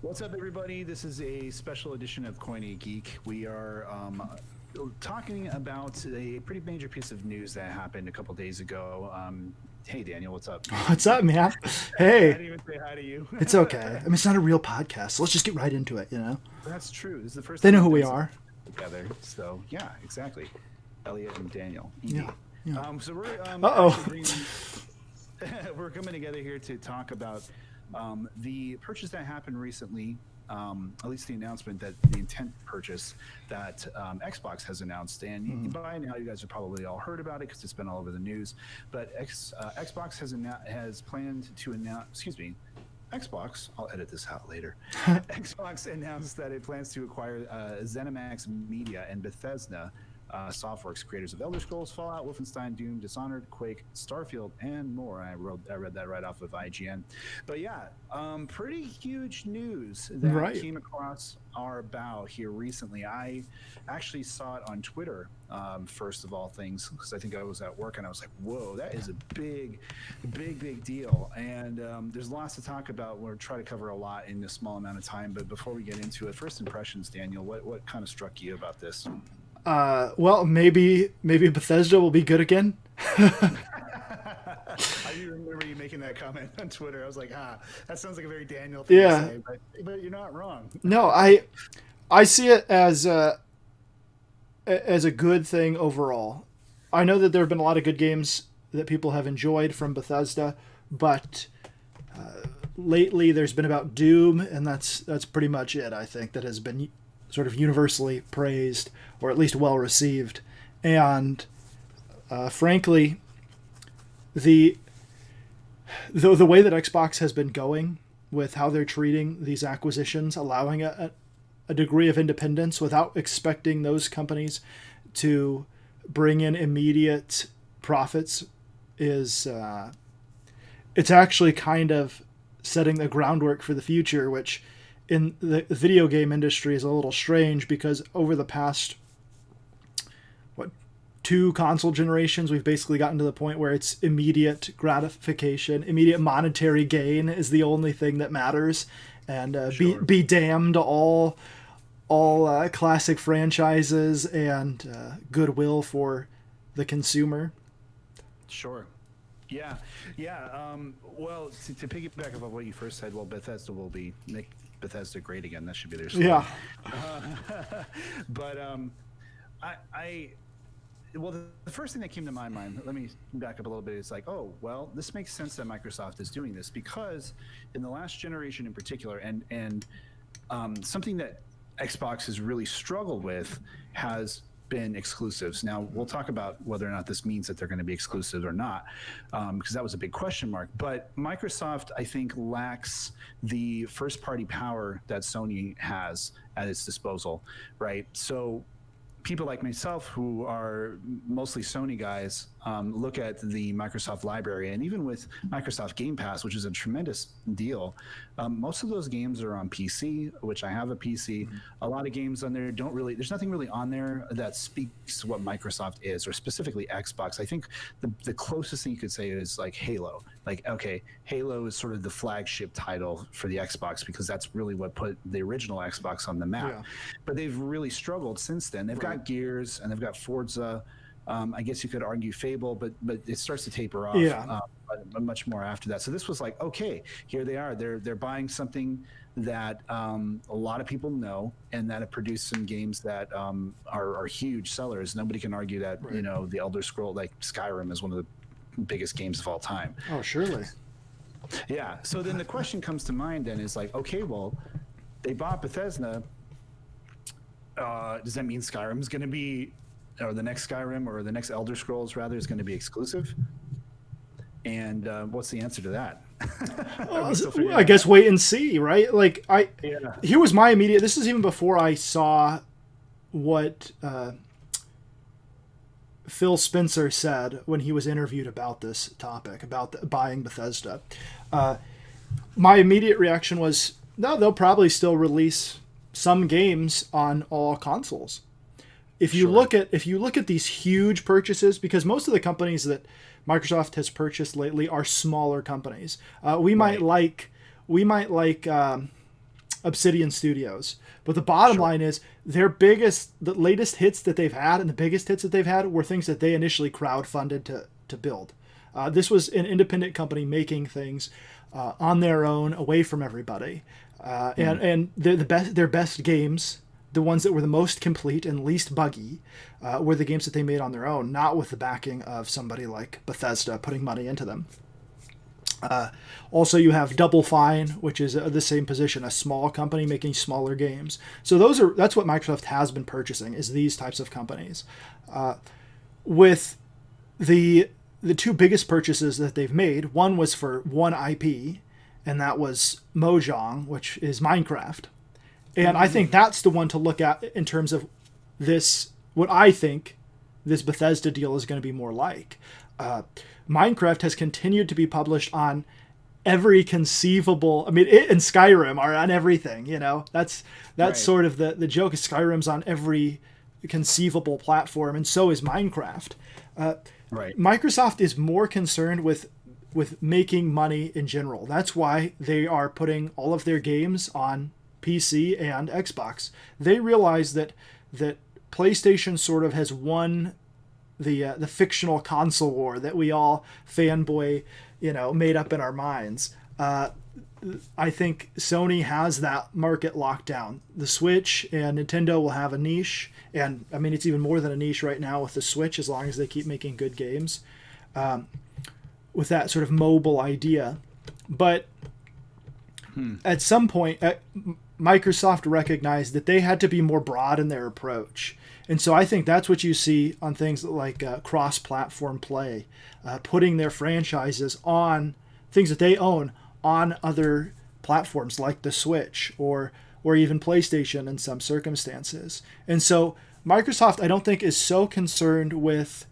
What's up, everybody? This is a special edition of Coin a Geek. We are talking about a pretty major piece of news that happened a couple days ago. Hey, Daniel, what's up? What's up, man? I Hey, didn't even say hi to you. it's okay. I mean, it's not a real podcast, so let's just get right into it, you know? That's true. This is the first They time know we've who we done are. something together. So, yeah, exactly. Elliot and Daniel. Yeah. Yeah. So we're Uh-oh. actually we're coming together here to talk about the purchase that happened recently. At least the announcement that the intent purchase that Xbox has announced, and by now you guys have probably all heard about it because it's been all over the news. But Xbox has planned to announce. Excuse me. Xbox, I'll edit this out later. Xbox announced that it plans to acquire ZeniMax Media and Bethesda Softworks, creators of Elder Scrolls, Fallout, Wolfenstein, Doom, Dishonored, Quake, Starfield, and more. I read that right off of IGN. But yeah, pretty huge news that came across our bow here recently. I actually saw it on Twitter, first of all things, because I think I was at work and I was like, whoa, that is a big deal. And there's lots to talk about. We'll try to cover a lot in a small amount of time. But before we get into it, first impressions, Daniel, what kind of struck you about this? Well, maybe Bethesda will be good again. I do remember you making that comment on Twitter. I was like, that sounds like a very Daniel thing to say, but you're not wrong. No, I see it as a good thing overall. I know that there have been a lot of good games that people have enjoyed from Bethesda, but lately there's been about Doom, and that's pretty much it. I think that has been sort of universally praised, or at least well received, and frankly, the way that Xbox has been going with how they're treating these acquisitions, allowing a degree of independence without expecting those companies to bring in immediate profits, is it's actually kind of setting the groundwork for the future, which in the video game industry is a little strange because over the past, two console generations, we've basically gotten to the point where it's immediate gratification, immediate monetary gain is the only thing that matters, and be damned all classic franchises and goodwill for the consumer. Sure. Yeah. Well, to piggyback off of what you first said, well, Bethesda will make Bethesda great again. That should be their slogan. Yeah. But the first thing that came to my mind, let me back up a little bit, is like, oh, well, this makes sense that Microsoft is doing this because in the last generation in particular, and something that Xbox has really struggled with has been exclusives. Now, we'll talk about whether or not this means that they're going to be exclusive or not, because that was a big question mark. But Microsoft, I think, lacks the first-party power that Sony has at its disposal, right? So people like myself, who are mostly Sony guys, look at the Microsoft library, and even with Microsoft Game Pass, which is a tremendous deal, most of those games are on PC, which I have a PC. A lot of games on there there's nothing really on there that speaks to what Microsoft is, or specifically Xbox. I think the closest thing you could say is like Halo. Like, okay, Halo is sort of the flagship title for the Xbox because that's really what put the original Xbox on the map. Yeah. But they've really struggled since then. They've got Gears and they've got Forza. I guess you could argue Fable, but it starts to taper off. Yeah. Much more after that. So this was like, okay, here they are. They're buying something that a lot of people know, and that have produced some games that are huge sellers. Nobody can argue that the Elder Scroll, like Skyrim, is one of the biggest games of all time. Oh, surely. Yeah. So then the question comes to mind then is like, okay, well, they bought Bethesda. Does that mean Skyrim is going to be, or the next Skyrim or the next Elder Scrolls rather, is going to be exclusive? And what's the answer to that? I guess wait and see, right? Like here was my immediate. This is even before I saw what Phil Spencer said when he was interviewed about this topic, about buying Bethesda. My immediate reaction was, no, they'll probably still release some games on all consoles. If you look at these huge purchases, because most of the companies that Microsoft has purchased lately are smaller companies. We might like we might like Obsidian Studios. But the bottom line is the latest hits that they've had and the biggest hits that they've had were things that they initially crowdfunded to build. This was an independent company making things on their own, away from everybody. And their best games, the ones that were the most complete and least buggy, were the games that they made on their own, not with the backing of somebody like Bethesda putting money into them. Also, you have Double Fine, which is the same position, a small company making smaller games. So that's what Microsoft has been purchasing, is these types of companies. With the two biggest purchases that they've made, one was for one IP, and that was Mojang, which is Minecraft. And I think that's the one to look at in terms of this, what I think this Bethesda deal is going to be more like. Minecraft has continued to be published on every conceivable. I mean, it and Skyrim are on everything. That's right. Sort of the joke. Is Skyrim's on every conceivable platform, and so is Minecraft. Right. Microsoft is more concerned with making money in general. That's why they are putting all of their games on PC and Xbox. They realize that PlayStation sort of has won the fictional console war that we all fanboy, made up in our minds. I think Sony has that market locked down. The Switch and Nintendo will have a niche, and I mean it's even more than a niche right now with the Switch, as long as they keep making good games, with that sort of mobile idea. But at some point, Microsoft recognized that they had to be more broad in their approach. And so I think that's what you see on things like cross-platform play, putting their franchises on things that they own on other platforms like the Switch or even PlayStation in some circumstances. And so Microsoft, I don't think, is so concerned with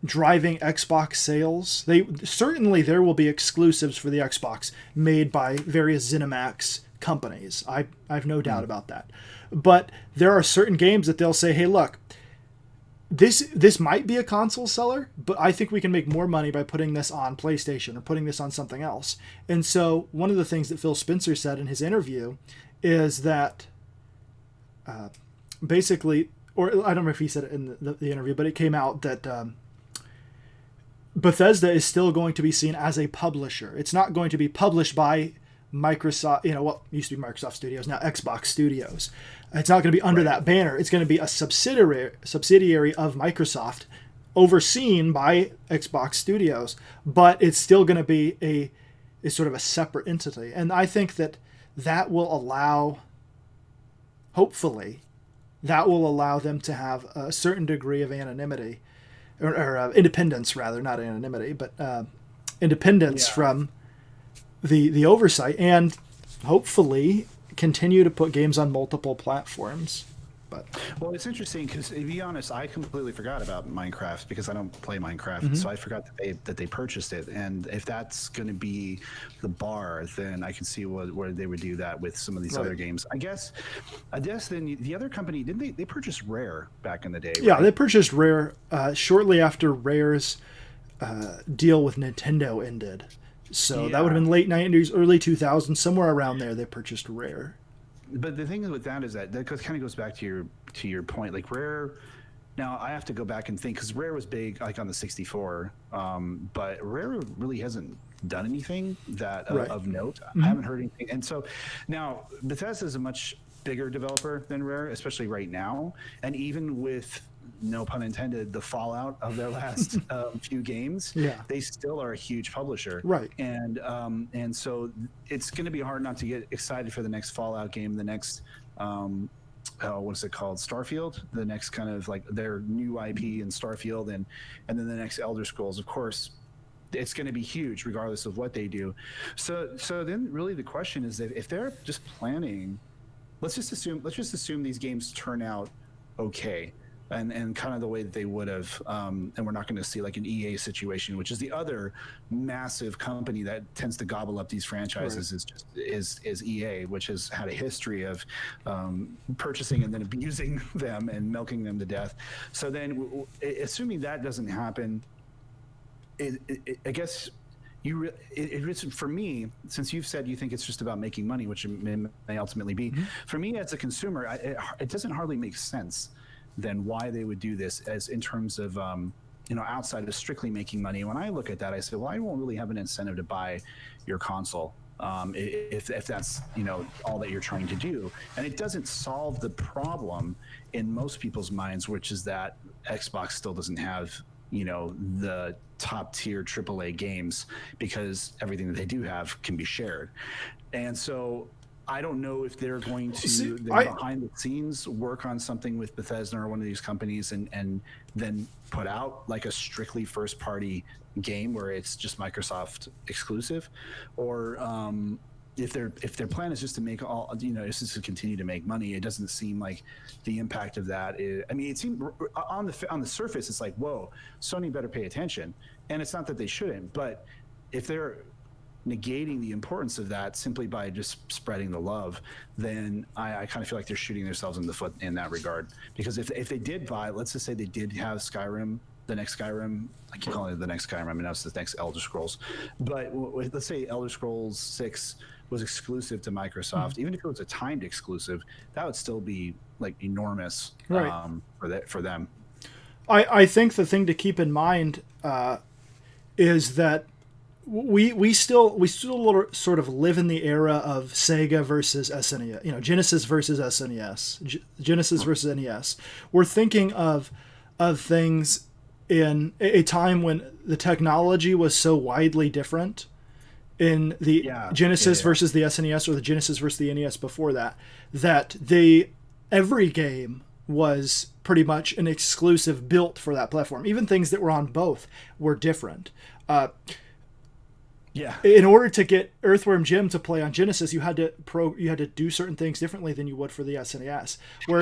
driving Xbox sales. There will be exclusives for the Xbox made by various ZeniMax companies. I've no doubt about that. But there are certain games that they'll say, hey, look, this might be a console seller, but I think we can make more money by putting this on PlayStation or putting this on something else. And so one of the things that Phil Spencer said in his interview is that basically, or I don't know if he said it in the interview, but it came out that Bethesda is still going to be seen as a publisher. It's not going to be published by Microsoft, what used to be Microsoft Studios, now Xbox Studios. It's not going to be under that banner. It's going to be a subsidiary of Microsoft, overseen by Xbox Studios, but it's still going to be a sort of a separate entity. And I think that will allow, hopefully, them to have a certain degree of anonymity, or independence rather, not anonymity, but independence from the oversight, and hopefully continue to put games on multiple platforms. Well, it's interesting because, to be honest, I completely forgot about Minecraft because I don't play Minecraft, so I forgot that they purchased it. And if that's going to be the bar, then I can see where they would do that with some of these other games. I guess then the other company, didn't they purchased Rare back in the day? Yeah, right? They purchased Rare shortly after Rare's deal with Nintendo ended. So that would have been late 90s, early 2000s, somewhere around there. They purchased Rare. But the thing with that is that kind of goes back to your point. Like Rare, now I have to go back and think because Rare was big like on the 64, but Rare really hasn't done anything that of note. I haven't heard anything. And so now Bethesda is a much bigger developer than Rare, especially right now. And even with, no pun intended, the fallout of their last few games, they still are a huge publisher, right? And so it's going to be hard not to get excited for the next Fallout game, the next what's it called, Starfield, the next kind of like their new IP in Starfield, and then the next Elder Scrolls. Of course, it's going to be huge regardless of what they do. So then really the question is that if they're just planning, let's just assume these games turn out okay. And kind of the way that they would have, and we're not going to see like an EA situation, which is the other massive company that tends to gobble up these franchises. Is EA, which has had a history of purchasing and then abusing them and milking them to death. So then, assuming that doesn't happen, I guess it's for me, since you've said you think it's just about making money, which it may ultimately be. For me as a consumer, it doesn't hardly make sense then why they would do this as in terms of outside of strictly making money. When I look at that, I say, well, I won't really have an incentive to buy your console if that's all that you're trying to do. And it doesn't solve the problem in most people's minds, which is that Xbox still doesn't have the top tier AAA games, because everything that they do have can be shared. And so I don't know if they're going to behind the scenes work on something with Bethesda or one of these companies and then put out like a strictly first party game where it's just Microsoft exclusive, or if their plan is just to make it's just to continue to make money. It doesn't seem like the impact of that is. I mean, it seemed on the surface, it's like, whoa, Sony better pay attention. And it's not that they shouldn't, but if they're negating the importance of that simply by just spreading the love, then I kind of feel like they're shooting themselves in the foot in that regard. Because if they did buy, let's just say they did have Skyrim, the next Skyrim, I keep calling it the next Skyrim, I mean that's the next Elder Scrolls, but let's say Elder Scrolls 6 was exclusive to Microsoft, even if it was a timed exclusive, that would still be like enormous, right, for them. I think the thing to keep in mind is that we still sort of live in the era of Sega versus SNES, Genesis versus SNES, Genesis versus NES. We're thinking of things in a time when the technology was so widely different in the Genesis versus the SNES, or the Genesis versus the NES before that every game was pretty much an exclusive built for that platform. Even things that were on both were different. In order to get Earthworm Jim to play on Genesis, you had to do certain things differently than you would for the SNES. Where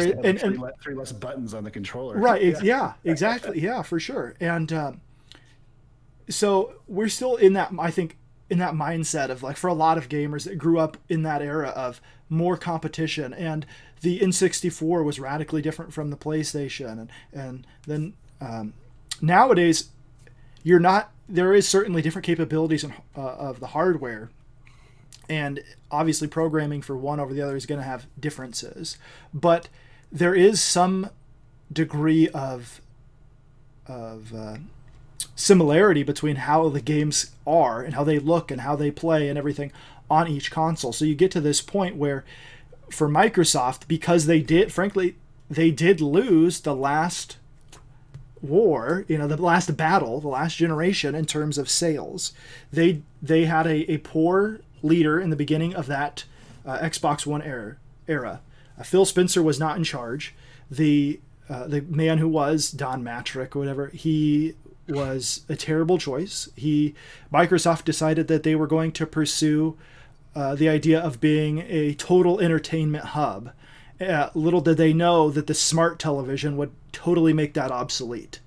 three less buttons on the controller. Right. Yeah. Exactly. Yeah, for sure. And so we're still in that. I think in that mindset of like, for a lot of gamers that grew up in that era of more competition, and the N64 was radically different from the PlayStation, and then nowadays you're not. There is certainly different capabilities of the hardware, and obviously programming for one over the other is going to have differences, but there is some degree of similarity between how the games are and how they look and how they play and everything on each console. So you get to this point where, for Microsoft, because they did lose the last war, the last battle, the last generation in terms of sales. They had a poor leader in the beginning of that Xbox One era. Phil Spencer was not in charge. The man who was Don Matrick or whatever, he was a terrible choice. Microsoft decided that they were going to pursue the idea of being a total entertainment hub. Little did they know that the smart television would totally make that obsolete.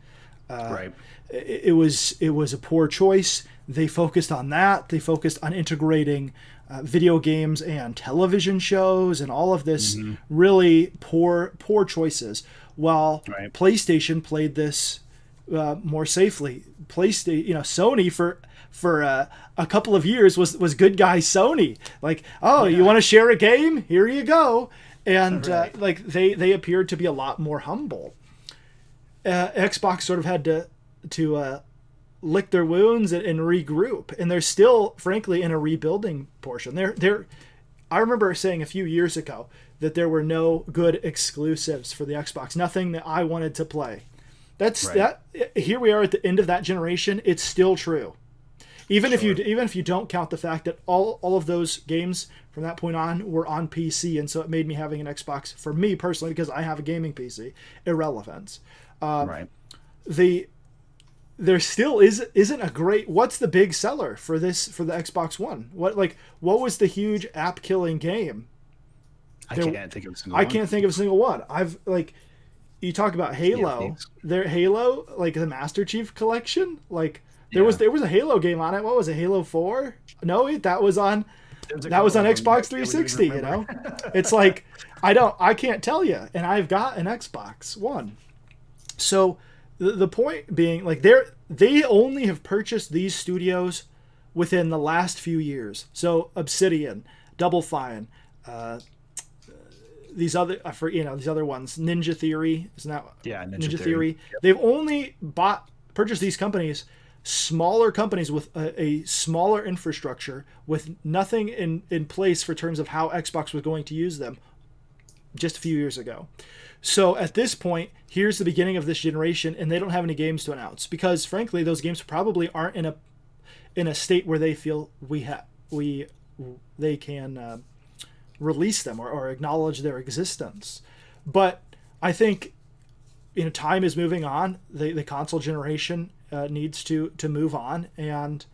Right. It was a poor choice. They focused on that. They focused on integrating video games and television shows and all of this really poor choices. While PlayStation played this more safely. Sony for a couple of years was good guy Sony. Like, you want to share a game? Here you go. And they appeared to be a lot more humble. Xbox sort of had to lick their wounds and regroup, and they're still, frankly, in a rebuilding portion. I remember saying a few years ago that there were no good exclusives for the Xbox, nothing that I wanted to play. That. Here we are at the end of that generation. It's still true. Even if you don't count the fact that all of those games from that point on were on PC, and so it made me having an Xbox, for me personally, because I have a gaming PC, irrelevant. There still isn't a great. What's the big seller for the Xbox One? What was the huge app killing game? I can't think of a single one. I can't think of a single one. You talk about Halo. Halo, like the Master Chief Collection, there was a Halo game on it. What was it? Halo 4? No, that was on Xbox 360. It's like I can't tell you, and I've got an Xbox One. So the point being, they only have purchased these studios within the last few years. So Obsidian, Double Fine, these other these other ones, Ninja Theory is now Ninja Theory. Yep. They've only purchased these companies, smaller companies with a smaller infrastructure, with nothing in place for terms of how Xbox was going to use them just a few years ago. So at this point, here's the beginning of this generation, and they don't have any games to announce because, frankly, those games probably aren't in a state where they feel they can release them or acknowledge their existence. But I think time is moving on. The console generation needs to move on, and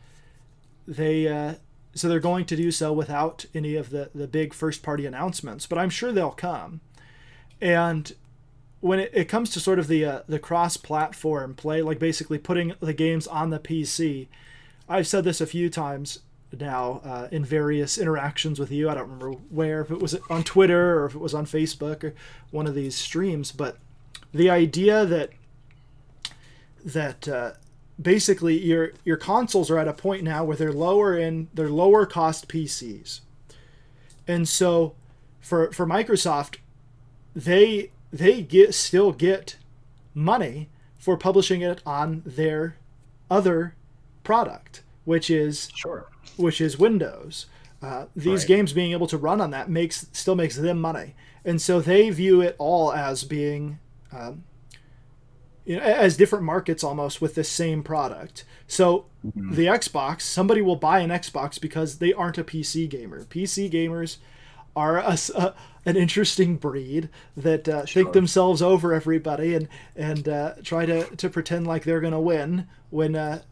so they're going to do so without any of the big first party announcements. But I'm sure they'll come. And when it comes to sort of the cross-platform play, like basically putting the games on the PC, I've said this a few times now in various interactions with you. I don't remember where, if it was on Twitter or if it was on Facebook or one of these streams, but the idea that basically your consoles are at a point now where they're lower cost PCs, and so for Microsoft, they still get money for publishing it on their other product, which is Windows. These games being able to run on that still makes them money, and so they view it all as being as different markets almost with the same product. So the Xbox, somebody will buy an Xbox because they aren't a PC gamer. PC gamers are an interesting breed that think themselves over everybody and try to pretend like they're going to win when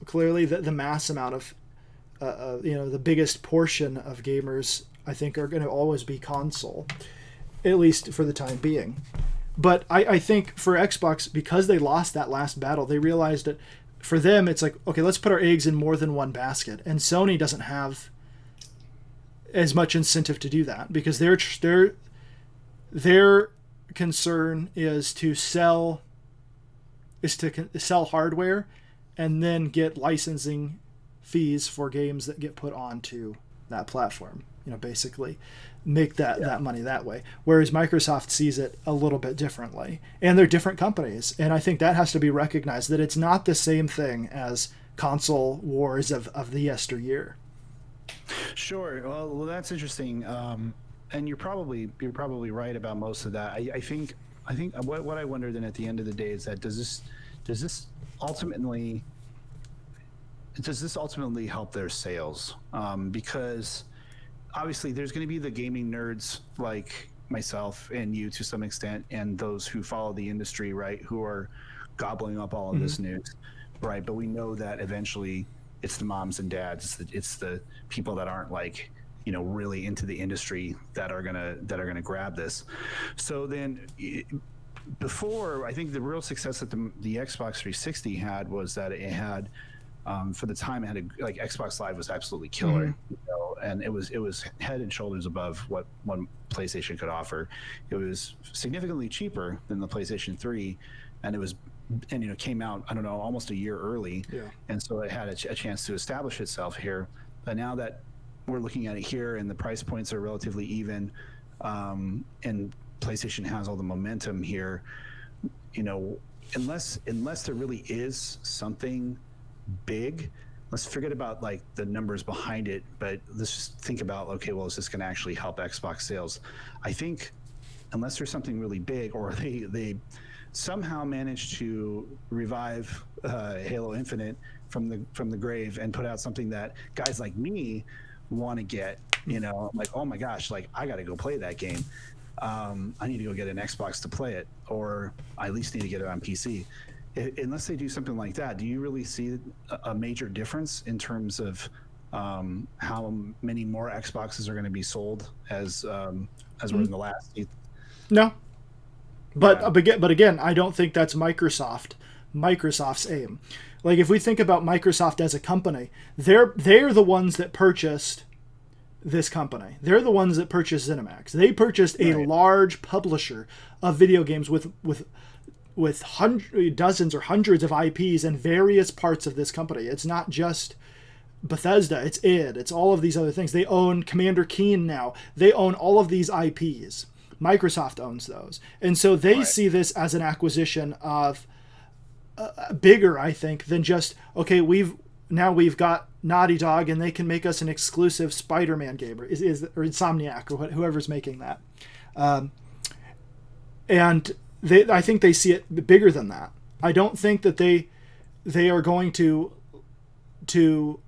clearly the mass amount of the biggest portion of gamers, I think, are going to always be console, at least for the time being. But I think for Xbox, because they lost that last battle, they realized that for them it's like, okay, let's put our eggs in more than one basket, and Sony doesn't have as much incentive to do that because their concern is to sell hardware and then get licensing fees for games that get put onto that platform. Basically make that money that way. Whereas Microsoft sees it a little bit differently, and they're different companies. And I think that has to be recognized, that it's not the same thing as console wars of the yesteryear. Sure. Well, that's interesting. And you're probably right about most of that. I think what I wonder then at the end of the day is that does this ultimately help their sales? Because obviously there's going to be the gaming nerds like myself and you to some extent, and those who follow the industry, right, who are gobbling up all of this news, right? But we know that eventually it's the moms and dads, it's the people that aren't really into the industry that are gonna grab this. So then, before, I think the real success that the Xbox 360 had was that it had, for the time, it had Xbox Live was absolutely killer, and it was head and shoulders above what one PlayStation could offer. It was significantly cheaper than the PlayStation 3, and it came out, I don't know, almost a year early, and so it had a chance to establish itself here. But now that we're looking at it here, and the price points are relatively even, and PlayStation has all the momentum here, unless there really is something big, let's forget about the numbers behind it, but let's just think about, okay, well, is this going to actually help Xbox sales? I think unless there's something really big, or they somehow manage to revive Halo Infinite from the grave and put out something that guys like me want to get, oh my gosh, I got to go play that game. I need to go get an Xbox to play it, or I at least need to get it on PC. Unless they do something like that, do you really see a major difference in terms of how many more Xboxes are going to be sold as we're in the last? No, but again, I don't think that's Microsoft's aim. If we think about Microsoft as a company, they're the ones that purchased this company. They're the ones that purchased ZeniMax. They purchased a large publisher of video games with dozens or hundreds of IPs in various parts of this company. It's not just Bethesda, it's all of these other things. They own Commander Keen now. They own all of these IPs. Microsoft owns those. And so they see this as an acquisition of bigger, I think, than just, okay, we've got Naughty Dog and they can make us an exclusive Spider-Man game, or Insomniac, or whoever's making that. And I think they see it bigger than that. I don't think that they are going to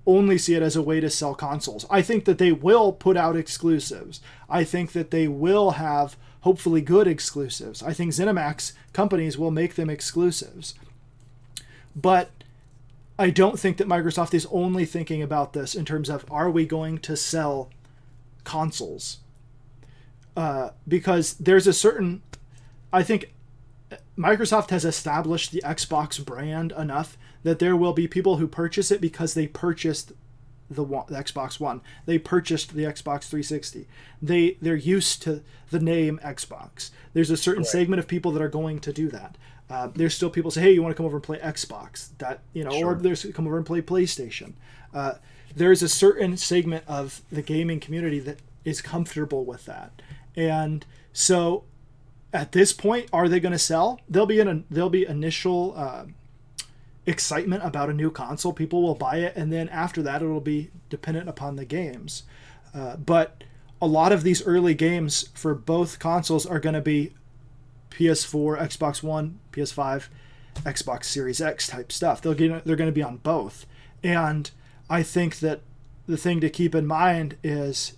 only see it as a way to sell consoles. I think that they will put out exclusives. I think that they will have hopefully good exclusives. I think ZeniMax companies will make them exclusives. But I don't think that Microsoft is only thinking about this in terms of, are we going to sell consoles? Because there's a certain, I think Microsoft has established the Xbox brand enough that there will be people who purchase it because they purchased the Xbox One. They purchased the Xbox 360. They're used to the name Xbox. There's a certain segment of people that are going to do that. There's still people say, hey, you want to come over and play Xbox? That, sure. Or there's come over and play PlayStation. There's a certain segment of the gaming community that is comfortable with that. And so at this point, are they going to sell? There'll be initial excitement about a new console. People will buy it, and then after that, it'll be dependent upon the games. But a lot of these early games for both consoles are going to be PS4, Xbox One, PS5, Xbox Series X type stuff. They're going to be on both. And I think that the thing to keep in mind is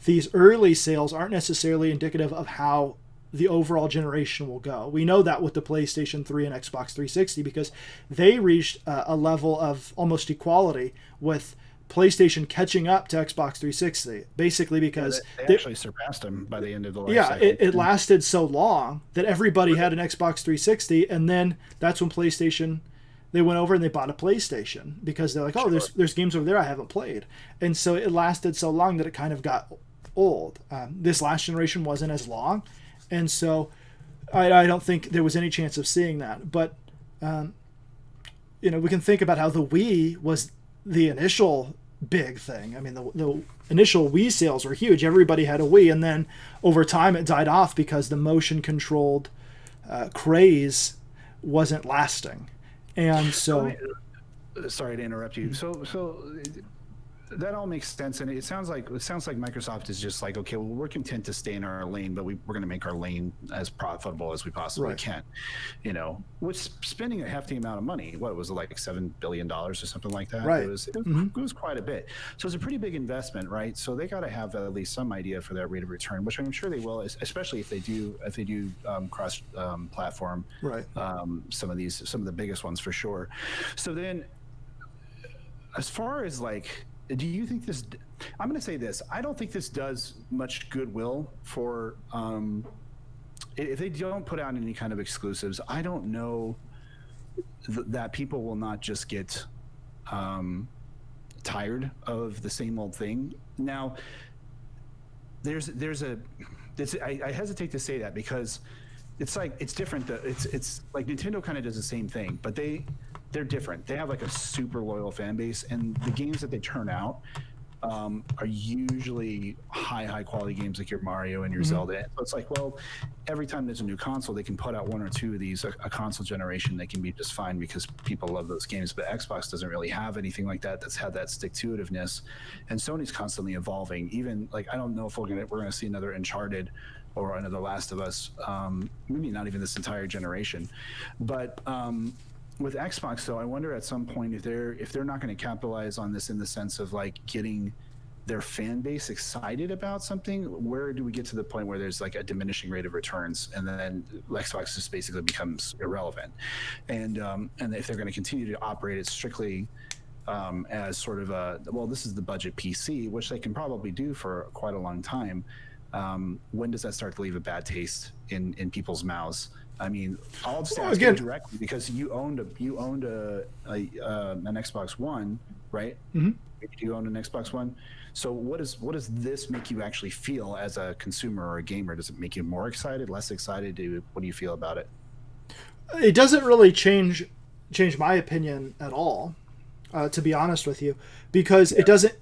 these early sales aren't necessarily indicative of how the overall generation will go. We know that with the PlayStation 3 and Xbox 360 because they reached a level of almost equality with PlayStation catching up to Xbox 360, basically because they actually surpassed them by the end of the life cycle. It lasted so long that everybody had an Xbox 360, and then that's when PlayStation, they went over and they bought a PlayStation because they're like, oh, there's games over there I haven't played, and so it lasted so long that it kind of got old. This last generation wasn't as long, and so I don't think there was any chance of seeing that. But we can think about how the Wii was the initial big thing. I mean, the initial Wii sales were huge. Everybody had a Wii, and then over time it died off because the motion controlled craze wasn't lasting. And so, sorry to interrupt you. So that all makes sense, and it sounds like Microsoft is just like, okay, well, we're content to stay in our lane, but we're going to make our lane as profitable as we possibly can. With spending a hefty amount of money. What was it, like $7 billion or something like that? Right. It was quite a bit. So it's a pretty big investment, right? So they got to have at least some idea for that rate of return, which I'm sure they will, especially if they do cross platform. Right. Some of the biggest ones for sure. So then, as far as like, do you think this? I'm going to say this. I don't think this does much goodwill for. If they don't put out any kind of exclusives, I don't know that people will not just get tired of the same old thing. Now, I hesitate to say that because it's different. It's like Nintendo kind of does the same thing, but they're different. They have like a super loyal fan base, and the games that they turn out are usually high quality games like your Mario and your Zelda. So it's like, well, every time there's a new console, they can put out one or two of these a console generation. They can be just fine because people love those games. But Xbox doesn't really have anything like that that's had that stick-to-itiveness, and Sony's constantly evolving. Even like, I don't know if we're gonna see another Uncharted or another Last of Us, maybe not even this entire generation, but with Xbox, though, I wonder at some point if they're not going to capitalize on this in the sense of like getting their fan base excited about something. Where do we get to the point where there's like a diminishing rate of returns, and then Xbox just basically becomes irrelevant? And if they're going to continue to operate it strictly as sort of this is the budget PC, which they can probably do for quite a long time. When does that start to leave a bad taste in people's mouths? I mean, I'll just ask you directly because you owned an Xbox One, right? Mm-hmm. You own an Xbox One. So what does this make you actually feel as a consumer or a gamer? Does it make you more excited, less excited? What do you feel about it? It doesn't really change my opinion at all. to be honest with you, because it doesn't.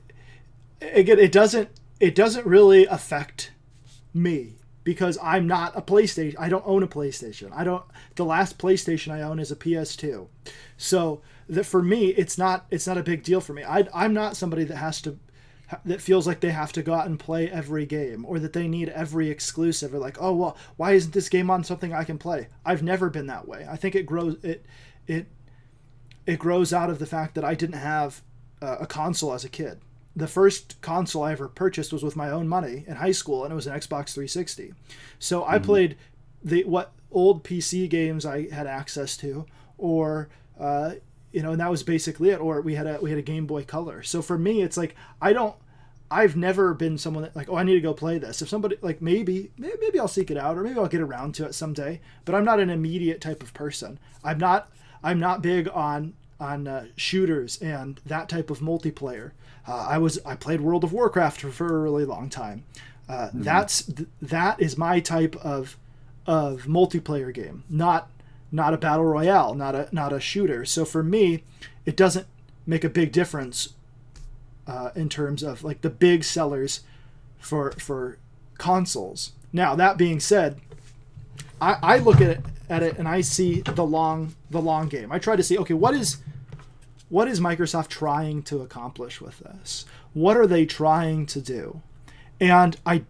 Again, it doesn't really affect me because I'm not a PlayStation. I don't own a PlayStation. I don't. The last PlayStation I own is a PS2, so that for me, it's not a big deal for me. I'm not somebody that feels like they have to go out and play every game or that they need every exclusive or like, oh well, why isn't this game on something I can play? I've never been that way. I think it grows out of the fact that I didn't have a console as a kid. The first console I ever purchased was with my own money in high school, and it was an Xbox 360. So I played what old PC games I had access to, or and that was basically it. Or we had a Game Boy Color. So for me, it's like I've never been someone that like, oh, I need to go play this. If somebody like maybe I'll seek it out, or maybe I'll get around to it someday. But I'm not an immediate type of person. I'm not big on shooters and that type of multiplayer. I played World of Warcraft for a really long time. That is my type of multiplayer game, not a battle royale, not a shooter. So for me, it doesn't make a big difference in terms of like the big sellers for consoles. Now that being said, I look at it and I see the long game. I try to see, okay, what is Microsoft trying to accomplish with this? What are they trying to do? And I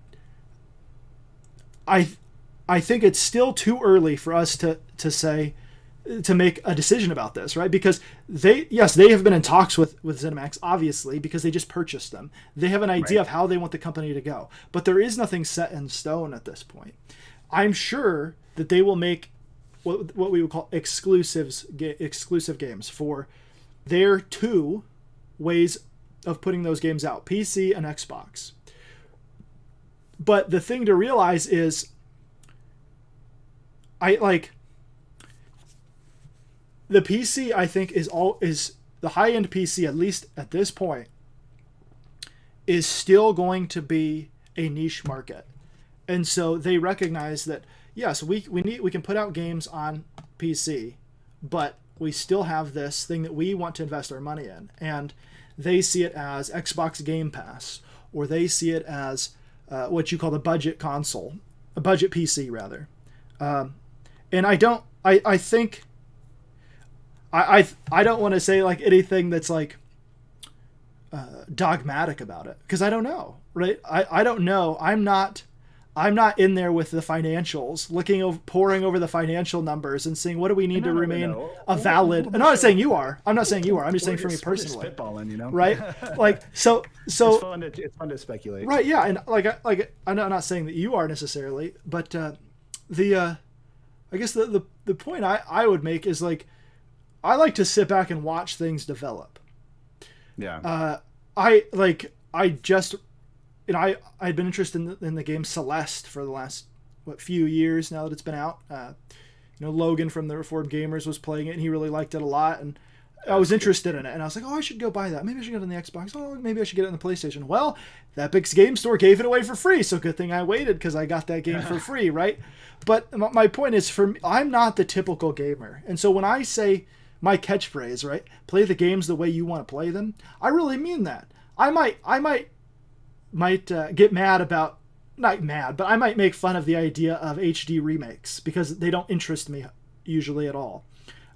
think it's still too early for us to make a decision about this, right? Because they have been in talks with ZeniMax, obviously, because they just purchased them. They have an idea of how they want the company to go, but there is nothing set in stone at this point. I'm sure that they will make what we would call exclusive games for their two ways of putting those games out, PC and Xbox. But the thing to realize is the PC, I think, is the high-end PC, at least at this point, is still going to be a niche market. And so they recognize that, yes, we can put out games on PC, but we still have this thing that we want to invest our money in. And they see it as Xbox Game Pass, or they see it as what you call the budget console, a budget PC rather. And I don't want to say like anything that's like dogmatic about it, because I don't know, right? I don't know. I'm not in there with the financials, poring over the financial numbers and seeing what do we need to remain a valid. I'm not saying you are. I'm not saying you are. I'm just saying for me personally. Spitballing, right? Like so. It's fun to speculate. Right? Yeah, and like I'm not saying that you are necessarily, but I guess the point I would make is like I like to sit back and watch things develop. Yeah. I'd been interested in the game Celeste for the last few years now that it's been out. Logan from the Reformed Gamers was playing it and he really liked it a lot, and I was interested in it, and I was like, oh, I should go buy that. Maybe I should get it on the Xbox. Oh, maybe I should get it on the PlayStation. Well, that Epic Game Store gave it away for free, so good thing I waited because I got that game for free, right? But my point is, I'm not the typical gamer, and so when I say my catchphrase, right, play the games the way you want to play them, I really mean that. I might get mad about, not mad, but I might make fun of the idea of HD remakes because they don't interest me usually at all.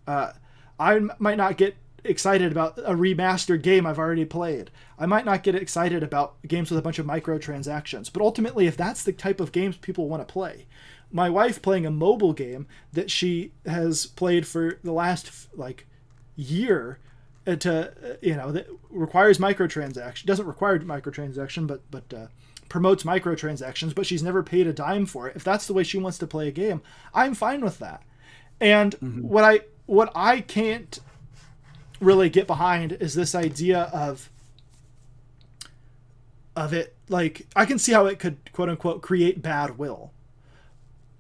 I might not get excited about a remastered game I've already played. I might not get excited about games with a bunch of microtransactions. But ultimately, if that's the type of games people want to play, my wife playing a mobile game that she has played for the last year that requires microtransaction, doesn't require microtransaction, but promotes microtransactions, but she's never paid a dime for it. If that's the way she wants to play a game, I'm fine with that. And what I can't really get behind is this idea of it, like, I can see how it could quote unquote create bad will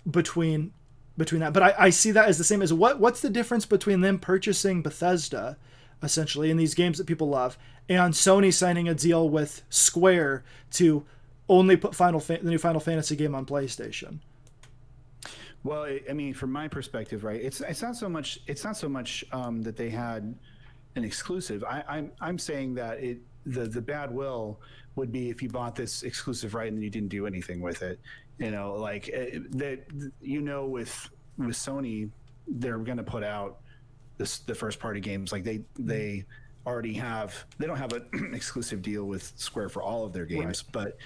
between that, but I see that as the same as what's the difference between them purchasing Bethesda essentially in these games that people love and Sony signing a deal with Square to only put the new Final Fantasy game on PlayStation. Well, I mean, from my perspective, right, it's not so much that they had an exclusive. I'm saying that the bad will would be if you bought this exclusive right and you didn't do anything with it. Like that. With Sony, they're going to put out the first party games. Like they already they don't have an exclusive deal with Square for all of their games, but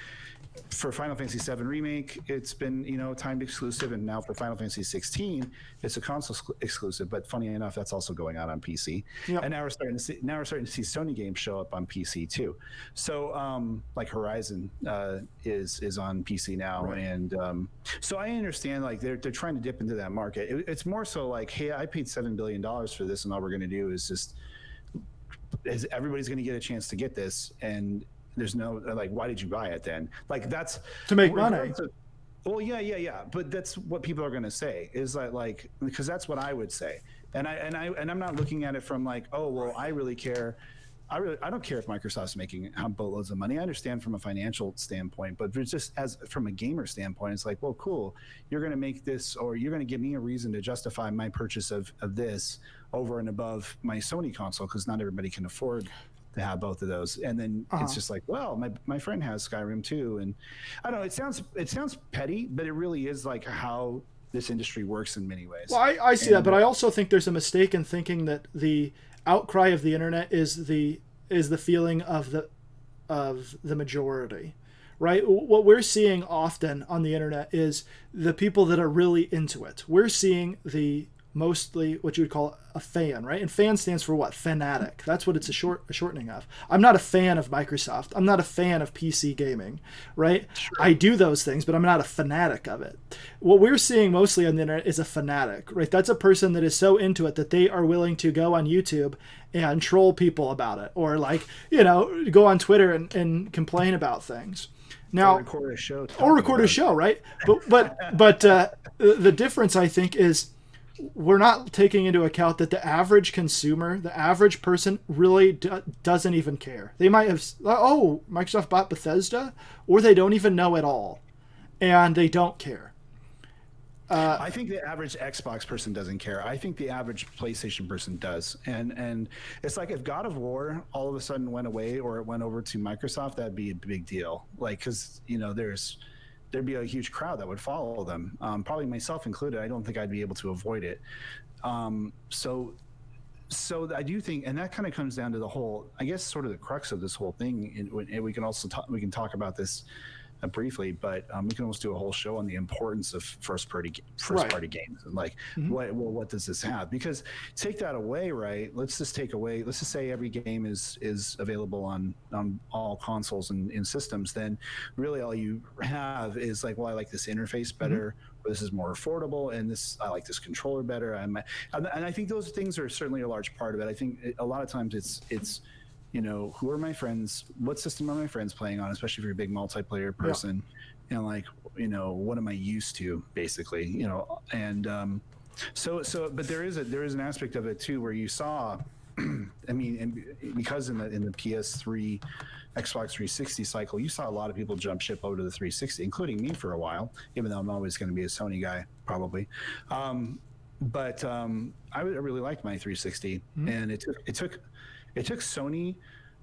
for Final Fantasy VII Remake, it's been timed exclusive, and now for Final Fantasy 16, it's a console exclusive. But funny enough, that's also going out on PC. Yep. And now we're starting to see Sony games show up on PC too. So like Horizon is on PC now, right. And so I understand like they're trying to dip into that market. It's more so like, hey, I paid $7 billion for this, and all we're going to do is everybody's going to get a chance to get this, and there's no like, why did you buy it then? Like that's to make money. Well, yeah. But that's what people are going to say is like because that's what I would say. And I'm not looking at it from like, oh, well, I really care. I don't care if Microsoft's making boatloads of money. I understand from a financial standpoint, but it's just from a gamer standpoint, it's like, well, cool. You're going to make this, or you're going to give me a reason to justify my purchase of this over and above my Sony console, because not everybody can afford to have both of those. And then it's just like, well, my friend has Skyrim too, and I don't know, it sounds petty, but it really is like how this industry works in many ways. Well, I see that, but I also think there's a mistake in thinking that the outcry of the internet is the feeling of the majority, right? What we're seeing often on the internet is the people that are really into it. We're seeing mostly what you would call a fan, right? And fan stands for what? Fanatic. That's what it's a shortening of. I'm not a fan of Microsoft. I'm not a fan of PC gaming, right? Sure. I do those things, but I'm not a fanatic of it. What we're seeing mostly on the internet is a fanatic, right? That's a person that is so into it that they are willing to go on YouTube and troll people about it, or like, go on Twitter and complain about things. Now, or record a show, right? But the difference, I think, is we're not taking into account that the average consumer, the average person, really doesn't even care. They might have, oh, Microsoft bought Bethesda, or they don't even know at all, and they don't care. I think the average Xbox person doesn't care. I think the average PlayStation person does. And it's like if God of War all of a sudden went away, or it went over to Microsoft, that'd be a big deal. Like, because, there'd be a huge crowd that would follow them, probably myself included. I don't think I'd be able to avoid it. So I do think, and that kind of comes down to the whole, I guess, sort of the crux of this whole thing. And we can also talk about this briefly, but we can almost do a whole show on the importance of first party games, and like, what does this have? Because take that away, right? Let's just say every game is available on all consoles and in systems. Then really all you have is like, well, I like this interface better, or this is more affordable, and I like this controller better. And I think those things are certainly a large part of it. I think a lot of times it's who are my friends? What system are my friends playing on? Especially if you're a big multiplayer person, and like, what am I used to, basically, and but there is an aspect of it too where you saw, I mean, and because in the PS3, Xbox 360 cycle, you saw a lot of people jump ship over to the 360, including me for a while, even though I'm always going to be a Sony guy, probably. But I really liked my 360, and it took Sony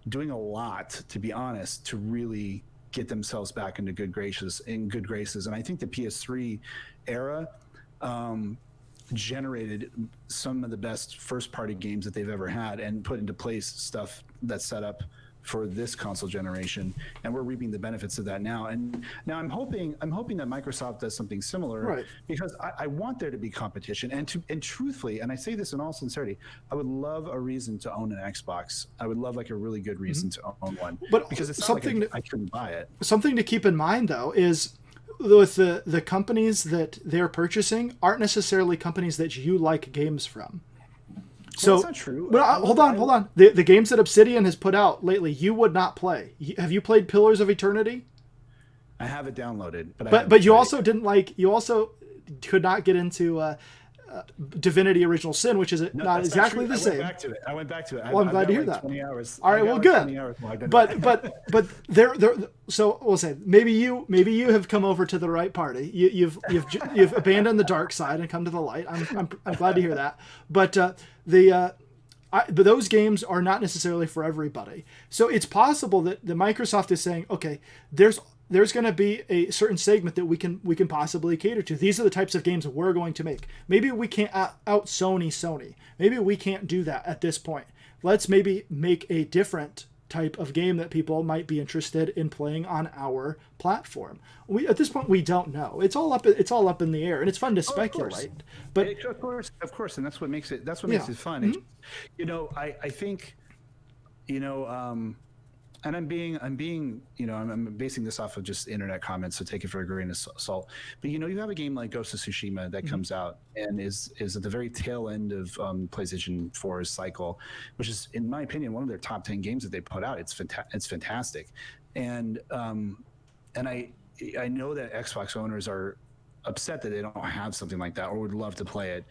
doing a lot, to be honest, to really get themselves back into good graces. And I think the PS3 era generated some of the best first-party games that they've ever had, and put into place stuff that's set up for this console generation, and we're reaping the benefits of that now. And now I'm hoping that Microsoft does something similar, right? Because I want there to be competition, and truthfully, and I say this in all sincerity, I would love a reason to own an Xbox. I would love like a really good reason to own one, but because it's something like I couldn't buy it. Something to keep in mind though is with the companies that they're purchasing aren't necessarily companies that you like games from. So well, that's not true. But hold on. The games that Obsidian has put out lately, you would not play. Have you played Pillars of Eternity? I have it downloaded, but you also didn't like. You also could not get into Divinity: Original Sin, which is not exactly the same. I went back to it. Well, I'm glad to hear that. 20 hours. All right, well, good. But there. So we'll say maybe you have come over to the right party. You've abandoned the dark side and come to the light. I'm glad to hear that. But but those games are not necessarily for everybody. So it's possible that the Microsoft is saying, okay, there's going to be a certain segment that we can possibly cater to. These are the types of games we're going to make. Maybe we can't out Sony. Maybe we can't do that at this point. Let's maybe make a different type of game that people might be interested in playing on our platform. At this point we don't know. It's all up in the air, and it's fun to speculate. But of course, and that's what makes it makes it fun. Mm-hmm. I think, and I'm basing this off of just internet comments, so take it for a grain of salt. But you have a game like Ghost of Tsushima that comes out and is at the very tail end of PlayStation 4's cycle, which is, in my opinion, one of their top 10 games that they put out. It's fantastic, and I know that Xbox owners are upset that they don't have something like that, or would love to play it,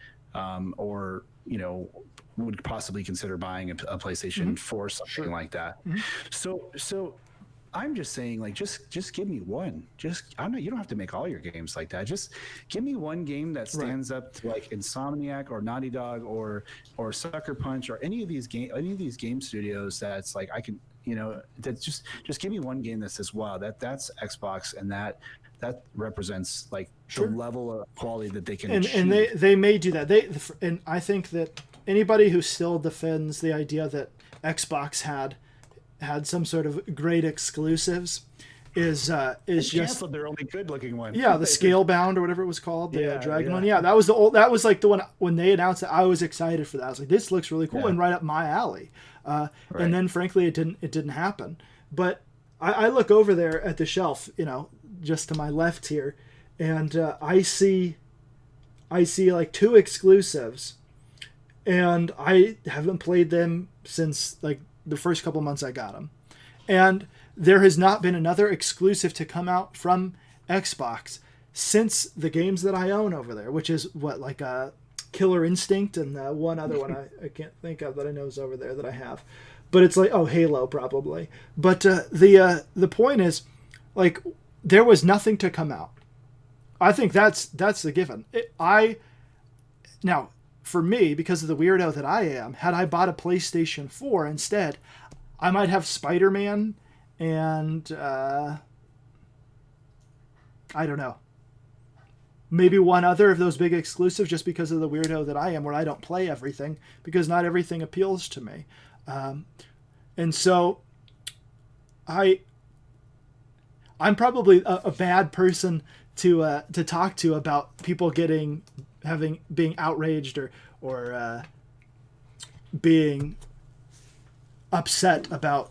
or would possibly consider buying a PlayStation 4, something like that. So I'm just saying, like, just give me one. You don't have to make all your games like that. Just give me one game that stands up to, like, Insomniac or Naughty Dog or Sucker Punch or any of these game studios that's like, I can, that just give me one game that says, wow, that's Xbox, and that represents, like, the level of quality that they can achieve. And they may do that. And I think that anybody who still defends the idea that Xbox had some sort of great exclusives is just canceled their only good looking one. Yeah, the Scalebound or whatever it was called, the Dragon one. Yeah, that was like the one when they announced it. I was excited for that. I was like, this looks really cool and right up my alley. And then frankly, it didn't happen. But I look over there at the shelf, just to my left here, and I see like 2 exclusives, and I haven't played them since like the first couple months I got them, and there has not been another exclusive to come out from Xbox since the games that I own over there, which is like Killer Instinct and one other one I can't think of that I know is over there that I have, but it's like Halo probably. But the point is, like, there was nothing to come out. I think that's the given. Now, for me, because of the weirdo that I am, had I bought a PlayStation 4 instead, I might have Spider-Man and I don't know, maybe one other of those big exclusives, just because of the weirdo that I am, where I don't play everything because not everything appeals to me. And so I'm probably a bad person to talk to about people being outraged or being upset about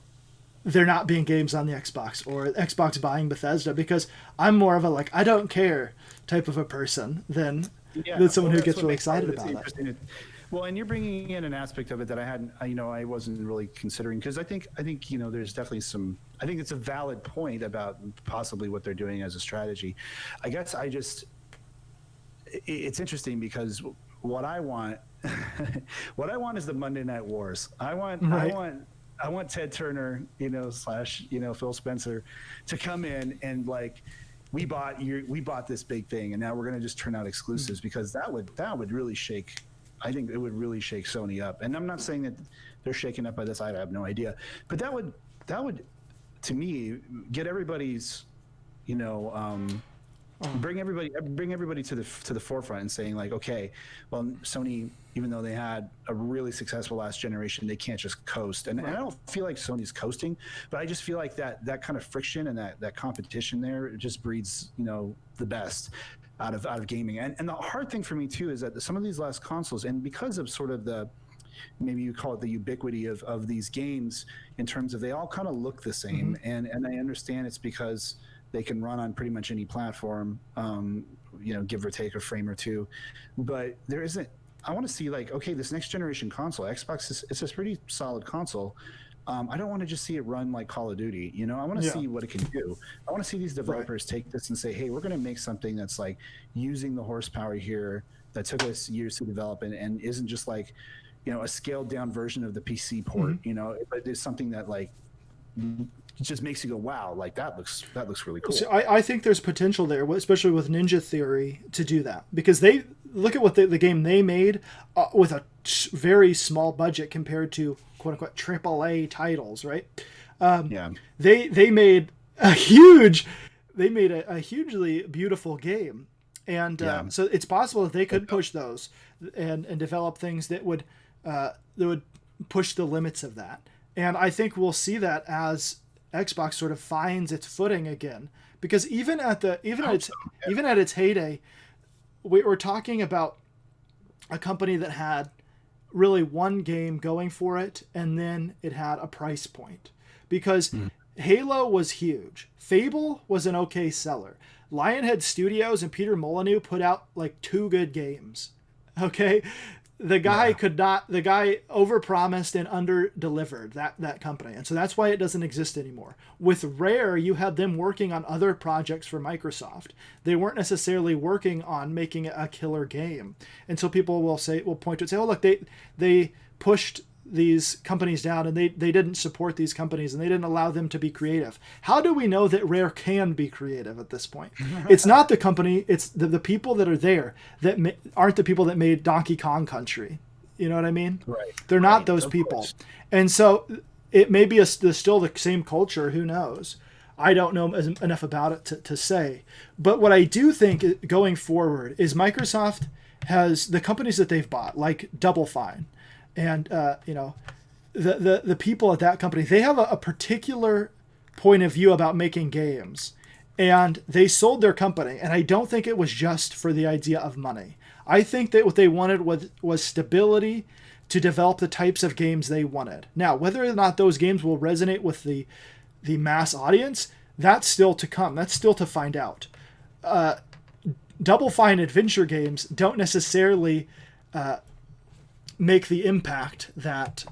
there not being games on the Xbox or Xbox buying Bethesda, because I'm more of a, like, I don't care type of a person than someone who gets really excited about it. Well, and you're bringing in an aspect of it that I wasn't really considering, because I think there's definitely I think it's a valid point about possibly what they're doing as a strategy. I guess it's interesting because what I want is the Monday Night Wars. I want Ted Turner, / Phil Spencer to come in and, like, we bought this big thing, and now we're going to just turn out exclusives, because that would really shake. I think it would really shake Sony up. And I'm not saying that they're shaken up by this. I have no idea, but that would to me get everybody's, bring everybody to the forefront and saying, like, okay, well, Sony, even though they had a really successful last generation, they can't just coast. And I don't feel like Sony's coasting, but I just feel like that kind of friction and that competition there, it just breeds, the best out of gaming. And the hard thing for me too is that some of these last consoles, and because of sort of maybe you call it the ubiquity of these games, in terms of they all kind of look the same, and I understand it's because they can run on pretty much any platform, give or take a frame or two, but there isn't. I want to see, like, okay, this next generation console, Xbox, it's a pretty solid console. I don't want to just see it run like Call of Duty. I want to see what it can do. I want to see these developers take this and say, hey, we're going to make something that's, like, using the horsepower here that took us years to develop, and isn't just like, a scaled down version of the PC port, but it's something that, like, it just makes you go, wow, like, that looks really cool. So I think there's potential there, especially with Ninja Theory, to do that, because look at what the game they made with a very small budget compared to quote unquote AAA titles, right? Yeah. They made a huge, a hugely beautiful game, and so it's possible that they could push those and develop things that would push the limits of that. And I think we'll see that as Xbox sort of finds its footing again, because even at its heyday, we're talking about a company that had really one game going for it, and then it had a price point. Because Halo was huge. Fable was an okay seller. Lionhead Studios and Peter Molyneux put out like 2 good games. Okay? The guy overpromised and under-delivered, that company. And so that's why it doesn't exist anymore. With Rare, you had them working on other projects for Microsoft. They weren't necessarily working on making a killer game. And so people will point to it and say, oh, look, they pushed these companies down, and they didn't support these companies, and they didn't allow them to be creative. How do we know that Rare can be creative at this point? It's not the company, it's the people that are there that aren't the people that made Donkey Kong Country. You know what I mean? Right. They're not those people. Course. And so it may be still the same culture. Who knows? I don't know enough about it to say. But what I do think going forward is Microsoft has the companies that they've bought, like Double Fine, and the people at that company, they have a particular point of view about making games, and they sold their company. And I don't think it was just for the idea of money. I think that what they wanted was stability to develop the types of games they wanted. Now, whether or not those games will resonate with the mass audience, that's still to come. That's still to find out. Double Fine adventure games don't necessarily make the impact that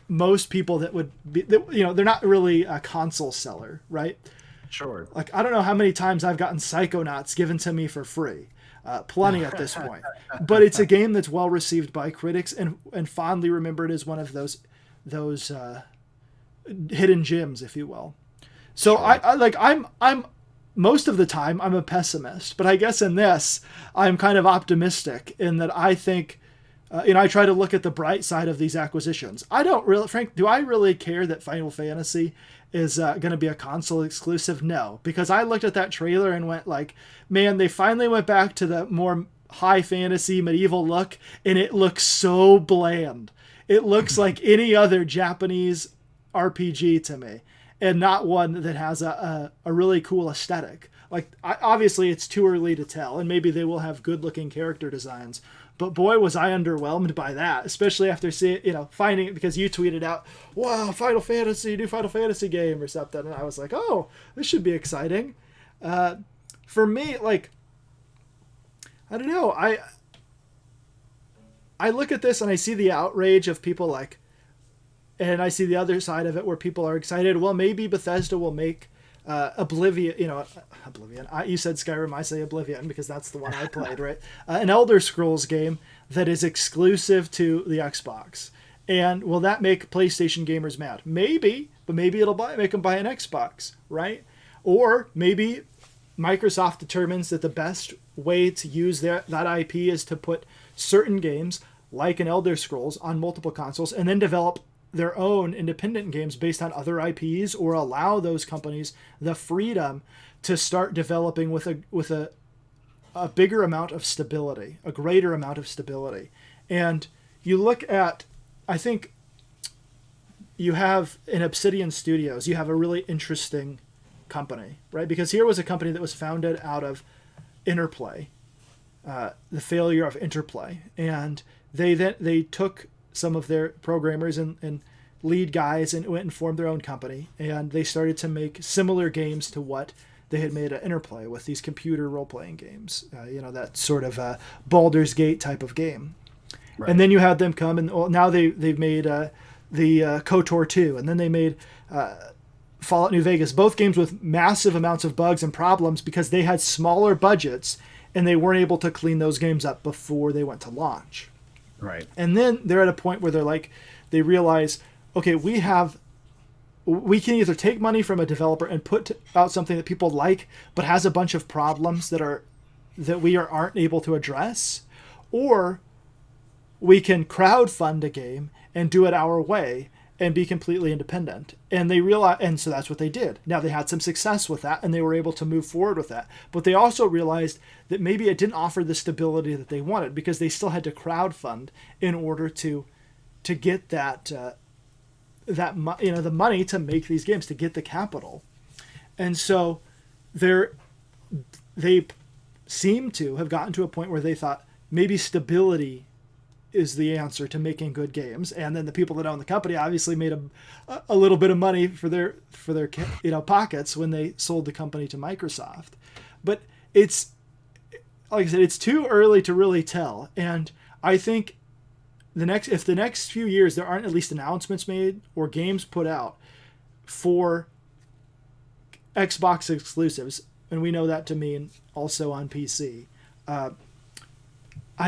most people that would be, they're not really a console seller, right? Sure. Like, I don't know how many times I've gotten Psychonauts given to me for free. Plenty at this point. But it's a game that's well received by critics and fondly remembered as one of those hidden gems, if you will. So sure. I'm most of the time I'm a pessimist, but I guess in this I'm kind of optimistic in that I think I try to look at the bright side of these acquisitions. Do I really care that Final Fantasy is going to be a console exclusive? No, because I looked at that trailer and went like, man, they finally went back to the more high fantasy medieval look, and it looks so bland. It looks like any other Japanese RPG to me, and not one that has a really cool aesthetic. Like, obviously it's too early to tell, and maybe they will have good looking character designs. But boy, was I underwhelmed by that, especially after finding it, because you tweeted out, wow, new Final Fantasy game or something. And I was like, oh, this should be exciting. For me, like, I don't know. I look at this and I see the outrage of people, like, and I see the other side of it where people are excited. Well, maybe Bethesda will make Oblivion, Oblivion. You said Skyrim, I say Oblivion because that's the one I played, right? An Elder Scrolls game that is exclusive to the Xbox. And will that make PlayStation gamers mad? Maybe, but maybe it'll make them buy an Xbox, right? Or maybe Microsoft determines that the best way to use that IP is to put certain games, like an Elder Scrolls, on multiple consoles, and then develop their own independent games based on other IPs, or allow those companies the freedom to start developing with a bigger amount of stability, a greater amount of stability. And you look at, I think you have in Obsidian Studios, you have a really interesting company, right? Because here was a company that was founded out of Interplay, the failure of Interplay. And they took some of their programmers and lead guys and went and formed their own company, and they started to make similar games to what they had made at Interplay with these computer role-playing games, that sort of Baldur's Gate type of game. Right. And then you had them come, and now they've made the KOTOR 2, and then they made Fallout New Vegas, both games with massive amounts of bugs and problems because they had smaller budgets and they weren't able to clean those games up before they went to launch. Right. And then they're at a point where they realize, okay, we can either take money from a developer and put out something that people like, but has a bunch of problems that are that we aren't able to address, or we can crowdfund a game and do it our way and be completely independent. And they realized, and so that's what they did. Now they had some success with that and they were able to move forward with that. But they also realized that maybe it didn't offer the stability that they wanted, because they still had to crowdfund in order to get the money to make these games, to get the capital. And so they seem to have gotten to a point where they thought maybe stability is the answer to making good games. And then the people that own the company obviously made a little bit of money for their pockets when they sold the company to Microsoft. But it's, like I said, it's too early to really tell. And I think if the next few years there aren't at least announcements made or games put out for Xbox exclusives, and we know that to mean also on PC, I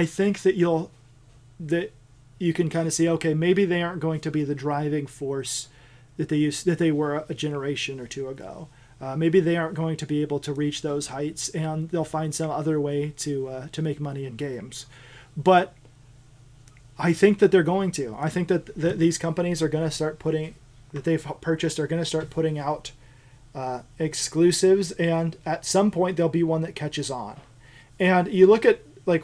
think that you can kind of see, okay, maybe they aren't going to be the driving force that they were a generation or two ago. Maybe they aren't going to be able to reach those heights, and they'll find some other way to make money in games. But I think that they're going to. I think that these companies are going to start that they've purchased are going to start putting out exclusives, and at some point there'll be one that catches on. And you look at, like,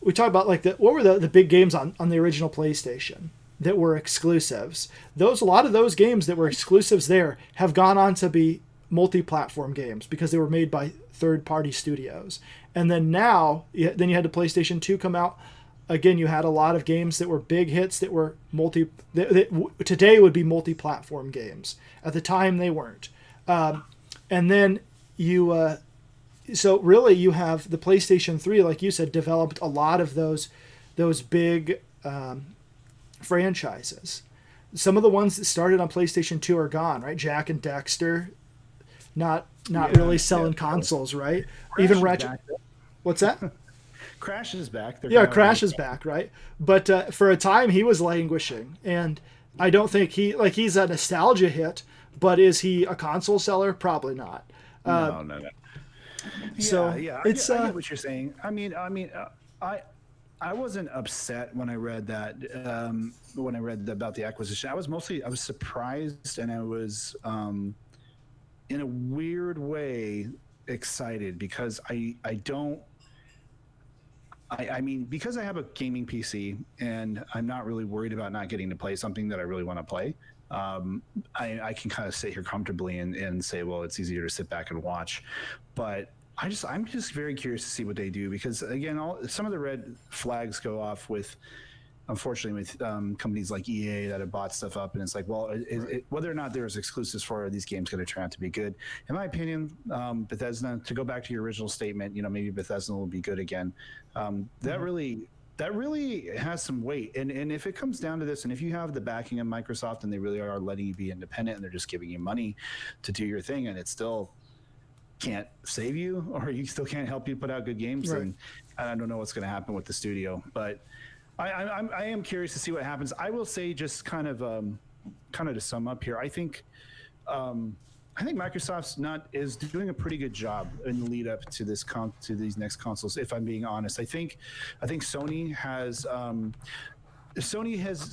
we talk about, like, what were the big games on the original PlayStation that were exclusives? A lot of those games that were exclusives there have gone on to be multi-platform games because they were made by third-party studios. And then now, then you had the PlayStation 2 come out. Again, you had a lot of games that were big hits that were that today would be multi-platform games. At the time, they weren't. And then so really you have the PlayStation 3, like you said, developed a lot of those big franchises. Some of the ones that started on PlayStation 2 are gone, right? Jak and Daxter, not really selling consoles, right? Crash Even is Ratchet. back. What's that? Crash is back. Crash is back, right? But for a time he was languishing, and I don't think he's a nostalgia hit, but is he a console seller? Probably not. No. So I get what you're saying. I wasn't upset when I read that. When I read about the acquisition, I was surprised, and I was in a weird way excited, because because I have a gaming PC and I'm not really worried about not getting to play something that I really want to play. I can kind of sit here comfortably and say, well, it's easier to sit back and watch. But I'm just very curious to see what they do, because again, some of the red flags go off unfortunately with companies like EA that have bought stuff up, and it's like, well, whether or not there's exclusives for, are these games going to turn out to be good? In my opinion, Bethesda, to go back to your original statement, maybe Bethesda will be good again. That really has some weight, and if it comes down to this, and if you have the backing of Microsoft and they really are letting you be independent and they're just giving you money to do your thing, and it still can't save you, or you still can't help you put out good games, right, then I don't know what's going to happen with the studio. But I am curious to see what happens. I will say, just kind of to sum up here, I think Microsoft's is doing a pretty good job in the lead up to these next consoles. If I'm being honest, I think Sony has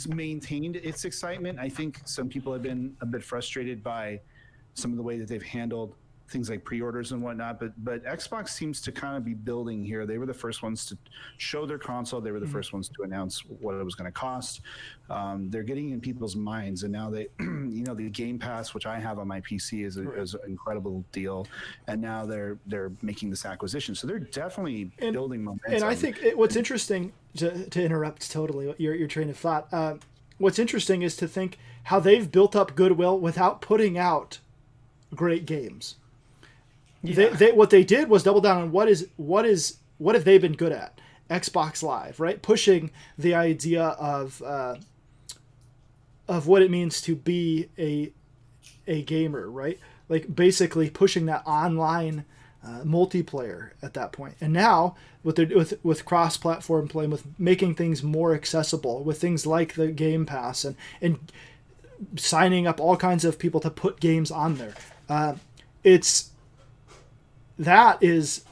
maintained its excitement. I think some people have been a bit frustrated by some of the way that they've handled things like pre-orders and whatnot, but Xbox seems to kind of be building here. They were the first ones to show their console. They were the first ones to announce what it was going to cost. They're getting in people's minds, and now they, the Game Pass, which I have on my PC, is an incredible deal. And now they're making this acquisition, so they're definitely building momentum. And I think what's interesting, to interrupt totally your train of thought, what's interesting is to think how they've built up goodwill without putting out great games. Yeah. What they did was double down on what have they been good at? Xbox Live, right? Pushing the idea of what it means to be a gamer, right? Like basically pushing that online multiplayer at that point. And now with cross-platform play, with making things more accessible, with things like the Game Pass and signing up all kinds of people to put games on there, that is,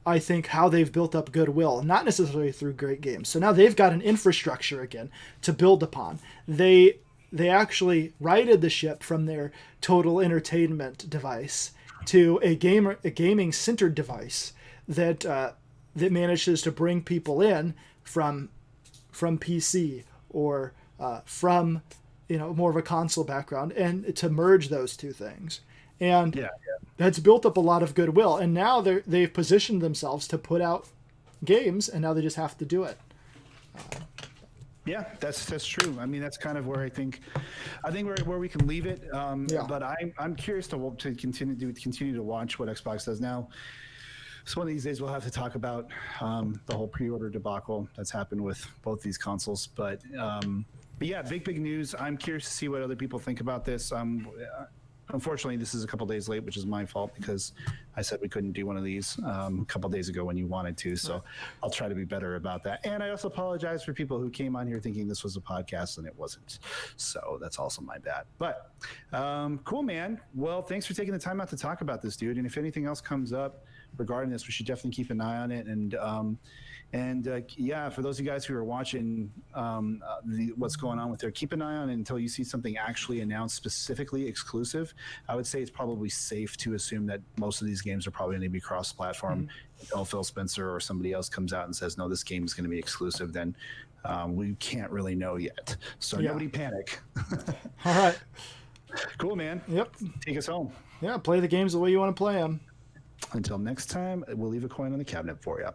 I think, how they've built up goodwill, not necessarily through great games. So now they've got an infrastructure again to build upon. They actually righted the ship from their total entertainment device to a gaming centered device that that manages to bring people in from PC or from more of a console background, and to merge those two things. And Yeah. that's built up a lot of goodwill. And now they've positioned themselves to put out games, and now they just have to do it. Yeah, that's true. I mean, that's kind of where I think where we can leave it. Yeah. But I'm curious to continue to watch what Xbox does now. So one of these days we'll have to talk about the whole pre-order debacle that's happened with both these consoles. But yeah, big news. I'm curious to see what other people think about this. Unfortunately, this is a couple days late, which is my fault because I said we couldn't do one of these a couple days ago when you wanted to. So I'll try to be better about that. And I also apologize for people who came on here thinking this was a podcast and it wasn't. So that's also my bad. But cool, man. Well, thanks for taking the time out to talk about this, dude. And if anything else comes up regarding this, we should definitely keep an eye on it. And yeah, for those of you guys who are watching what's going on with there, keep an eye on it until you see something actually announced specifically exclusive. I would say it's probably safe to assume that most of these games are probably going to be cross-platform. Until Phil Spencer or somebody else comes out and says, no, this game is going to be exclusive, then we can't really know yet. So nobody panic. All right. Cool, man. Yep. Take us home. Yeah, play the games the way you want to play them. Until next time, we'll leave a coin on the cabinet for you.